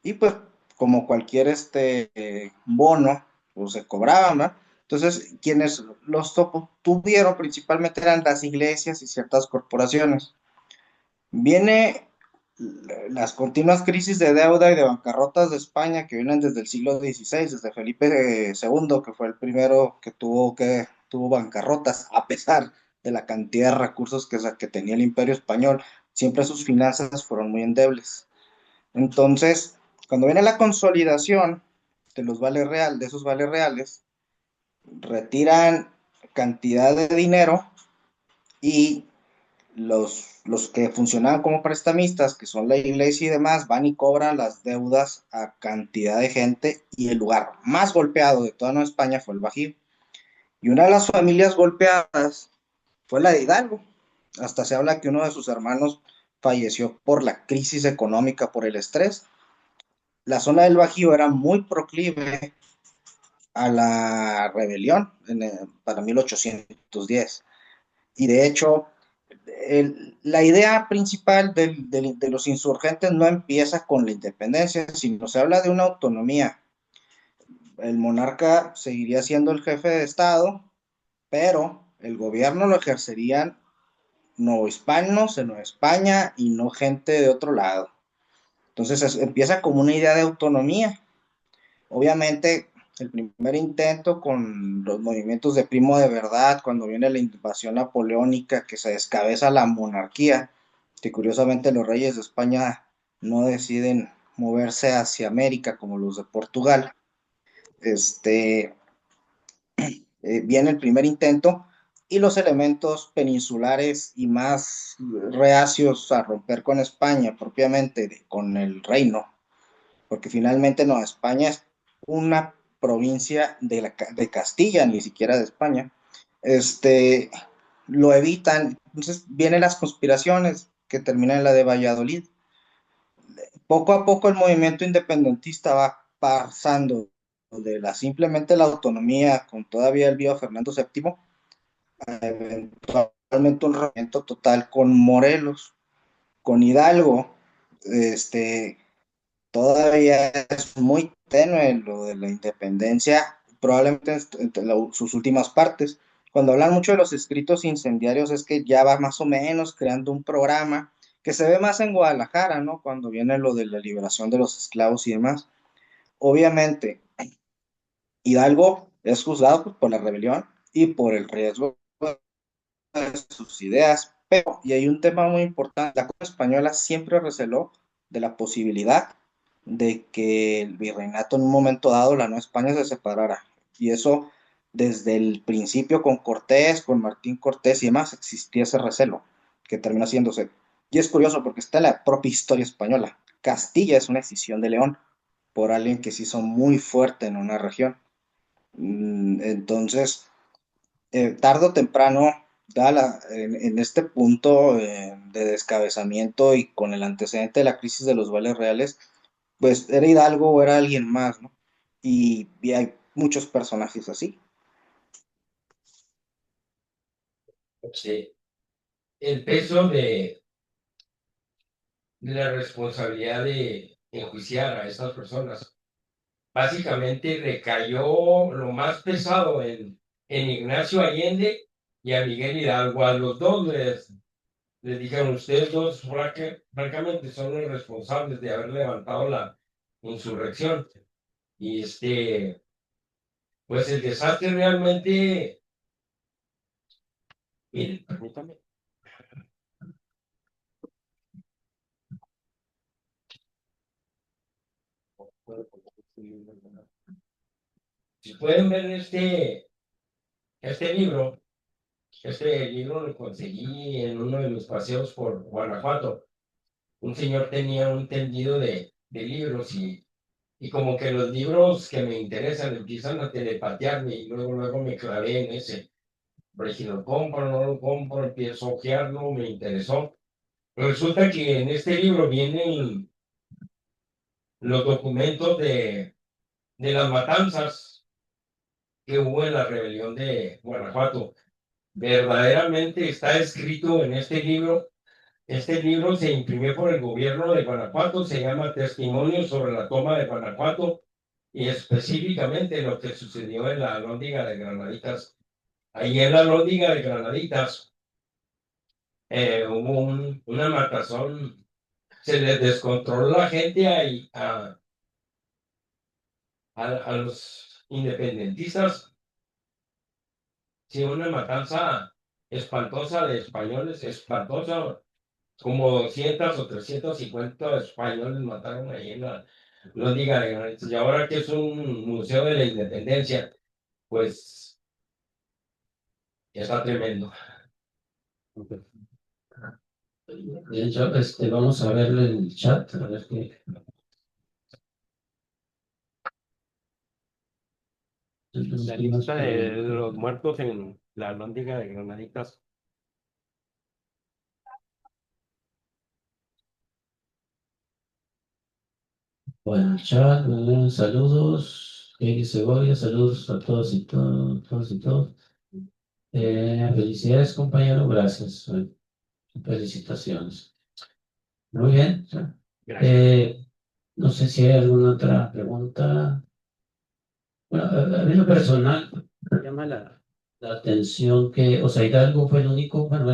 y pues como cualquier bono, pues se cobraban, ¿no? Entonces, quienes los tuvieron principalmente eran las iglesias y ciertas corporaciones. Viene las continuas crisis de deuda y de bancarrotas de España que vienen desde el siglo XVI, desde Felipe II, que fue el primero tuvo bancarrotas, a pesar de la cantidad de recursos que tenía el Imperio Español. Siempre sus finanzas fueron muy endebles. Entonces, cuando viene la consolidación de esos vales reales, retiran cantidad de dinero y los que funcionaban como prestamistas, que son la iglesia y demás, van y cobran las deudas a cantidad de gente y el lugar más golpeado de toda Nueva España fue el Bajío. Y una de las familias golpeadas fue la de Hidalgo. Hasta se habla que uno de sus hermanos falleció por la crisis económica, por el estrés. la zona del Bajío era muy proclive a la rebelión para 1810. Y de hecho, la idea principal de los insurgentes no empieza con la independencia, sino se habla de una autonomía. El monarca seguiría siendo el jefe de Estado, pero el gobierno lo ejercerían novohispanos en Nueva España y no gente de otro lado. Entonces empieza como una idea de autonomía. Obviamente, el primer intento con los movimientos de Primo de Verdad, cuando viene la invasión napoleónica, que se descabeza la monarquía, que curiosamente los reyes de España no deciden moverse hacia América como los de Portugal. Este, Viene el primer intento y los elementos peninsulares y más reacios a romper con España, propiamente con el reino, porque finalmente Nueva España es una provincia de Castilla, ni siquiera de España, lo evitan. Entonces vienen las conspiraciones que terminan en la de Valladolid. Poco a poco el movimiento independentista va pasando de simplemente la autonomía con todavía el vivo Fernando VII a eventualmente un rompimiento total con Morelos, con Hidalgo. este, Todavía es muy tenue lo de la independencia, probablemente entre sus últimas partes. Cuando hablan mucho de los escritos incendiarios es que ya va más o menos creando un programa que se ve más en Guadalajara, ¿no? Cuando viene lo de la liberación de los esclavos y demás. Obviamente, Hidalgo es juzgado pues, por la rebelión y por el riesgo de sus ideas, pero, y hay un tema muy importante, la corona española siempre receló de la posibilidad de que el virreinato en un momento dado, la Nueva España se separara, y eso desde el principio con Cortés, con Martín Cortés y demás, existía ese recelo, que terminó haciéndose. Y es curioso porque está en la propia historia española. Castilla es una escisión de León por alguien que se hizo muy fuerte en una región. Entonces, tarde o temprano, en este punto de descabezamiento y con el antecedente de la crisis de los vales reales, pues era Hidalgo o era alguien más, ¿no? Y hay muchos personajes así. Sí. El peso de la responsabilidad de enjuiciar a estas personas básicamente recayó lo más pesado en Ignacio Allende y a Miguel Hidalgo. A los dos les dijeron, ustedes dos francamente son los responsables de haber levantado la insurrección. Y pues el desastre realmente, miren, permítame. Si pueden ver este libro, este libro lo conseguí en uno de los paseos por Guanajuato. Un señor tenía un tendido de libros y como que los libros que me interesan empiezan a telepatearme y luego me clavé en ese. Pero si lo compro, no lo compro, empiezo a ojearlo, me interesó. Resulta que en este libro vienen los documentos de las matanzas que hubo en la rebelión de Guanajuato. Verdaderamente está escrito en este libro. Este libro se imprimió por el gobierno de Guanajuato, se llama Testimonios sobre la toma de Guanajuato y específicamente lo que sucedió en la Alhóndiga de Granaditas. Ahí en la Alhóndiga de Granaditas hubo una matazón, se les descontroló la gente ahí a los independentistas. Sí, una matanza espantosa de españoles, espantosa, como 200 o 350 españoles mataron ahí en la Lóndiga de Granitos. Y ahora que es un museo de la independencia, pues está tremendo. Bien, vamos a ver el chat, a ver qué. La lista de los muertos en la Lóndiga de Granaditas. Bueno, el chat, saludos. Kelly Segovia, saludos a todos y todos y todos. Felicidades, compañero, gracias. Felicitaciones. Muy bien. Gracias. No sé si hay alguna otra pregunta. Bueno, a mí en lo personal me llama la atención que, o sea, Hidalgo fue el único, bueno,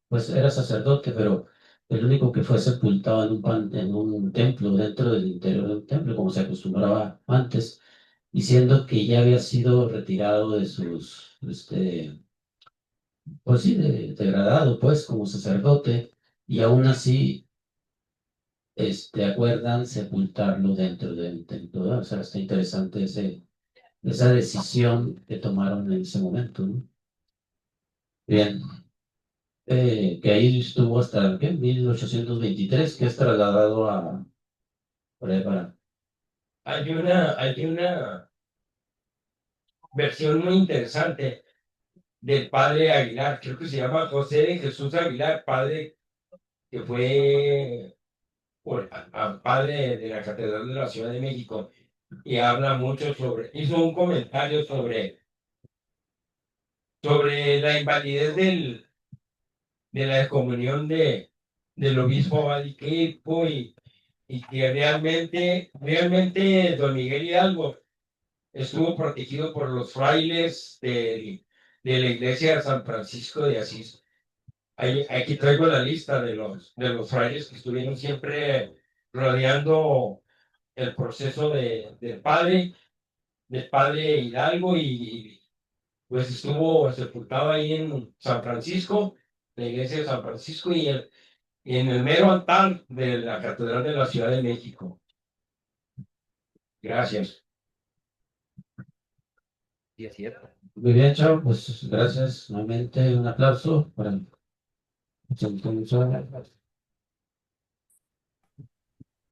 pues era sacerdote, pero el único que fue sepultado en un templo, dentro del interior de un templo, como se acostumbraba antes, diciendo que ya había sido retirado de sus, pues sí, degradado, pues, como sacerdote, y aún así, acuerdan sepultarlo dentro del templo, ¿verdad? O sea, está interesante esa decisión que tomaron en ese momento, ¿no? Bien, que ahí estuvo hasta, ¿qué? 1823, que es trasladado por ahí para... Hay una versión muy interesante del padre Aguilar, creo que se llama José de Jesús Aguilar, padre que fue padre de la Catedral de la Ciudad de México, y habla mucho hizo un comentario sobre la invalidez de la excomunión del obispo Abadiquepo y que realmente don Miguel Hidalgo estuvo protegido por los frailes de la iglesia de San Francisco de Asís. Aquí traigo la lista de los frailes que estuvieron siempre rodeando el proceso del padre Hidalgo y pues estuvo sepultado ahí en San Francisco, la iglesia de San Francisco y en el mero altar de la Catedral de la Ciudad de México. Gracias. Sí, es cierto. Muy bien, chao, pues gracias nuevamente, un aplauso para...